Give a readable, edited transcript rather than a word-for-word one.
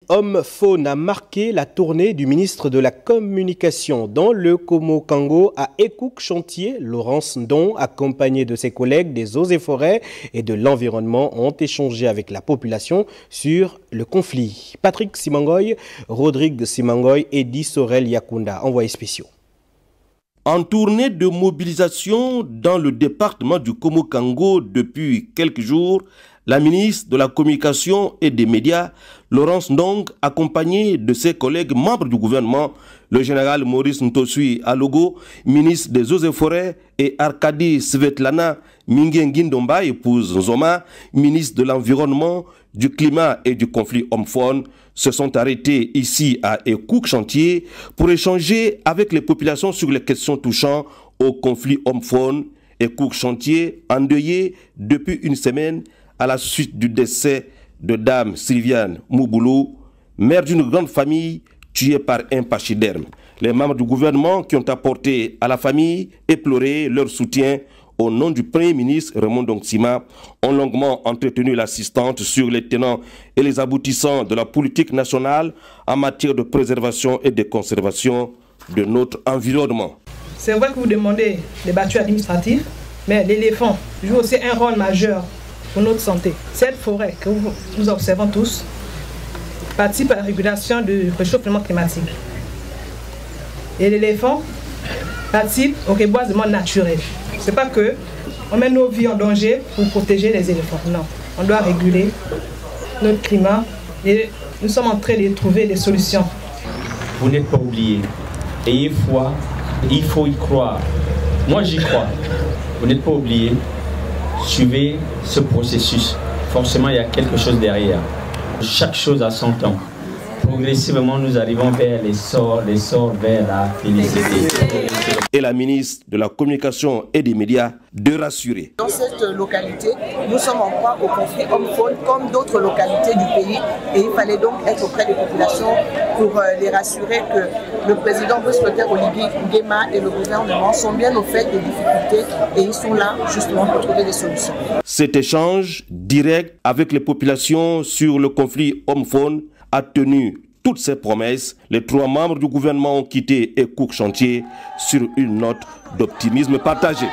homme-faune a marqué la tournée du ministre de la Communication dans le Komo-Kango à Ekouk-Chantier. Laurence Ndong, accompagné de ses collègues des Eaux et Forêts et de l'Environnement, ont échangé avec la population sur le conflit. Patrick Simangoy, Rodrigue Simangoy et Di Sorel Yakunda, envoyés spéciaux. En tournée de mobilisation dans le département du Komo-Kango depuis quelques jours, la ministre de la Communication et des Médias, Laurence Ndong, accompagnée de ses collègues membres du gouvernement, le général Maurice Ntosui Alogo, ministre des Eaux et Forêts, et Arkady Svetlana Mingengindomba, épouse Nzoma, ministre de l'Environnement, du Climat et du Conflit homme-faune, se sont arrêtés ici à Ekouk-Chantier pour échanger avec les populations sur les questions touchant au conflit homme-faune. Ekouk-Chantier, endeuillé depuis une semaine à la suite du décès de Dame Sylviane Mouboulou, mère d'une grande famille tuée par un pachyderme. Les membres du gouvernement qui ont apporté à la famille éploré leur soutien au nom du Premier ministre Raymond Ndongsima, ont longuement entretenu l'assistante sur les tenants et les aboutissants de la politique nationale en matière de préservation et de conservation de notre environnement. C'est vrai que vous demandez des battues administratives, mais l'éléphant joue aussi un rôle majeur pour notre santé. Cette forêt que nous observons tous participe à la régulation du réchauffement climatique. Et l'éléphant participe au reboisement naturel. Ce n'est pas que on met nos vies en danger pour protéger les éléphants. Non, on doit réguler notre climat et nous sommes en train de trouver des solutions. Vous n'êtes pas oubliés. Ayez foi, il faut y croire. Moi j'y crois. Vous n'êtes pas oubliés. Suivez ce processus. Forcément, il y a quelque chose derrière. Chaque chose a son temps. Progressivement, nous arrivons vers l'essor vers la félicité. Et la ministre de la Communication et des Médias de rassurer. Dans cette localité, nous sommes en proie au conflit homme-faune comme d'autres localités du pays et il fallait donc être auprès des populations pour les rassurer que le président Brice Clotaire Oligui Nguema et le gouvernement sont bien au fait des difficultés et ils sont là justement pour trouver des solutions. Cet échange direct avec les populations sur le conflit homme-faune a tenu toutes ses promesses. Les trois membres du gouvernement ont quitté Ekouk-Chantier sur une note d'optimisme partagé.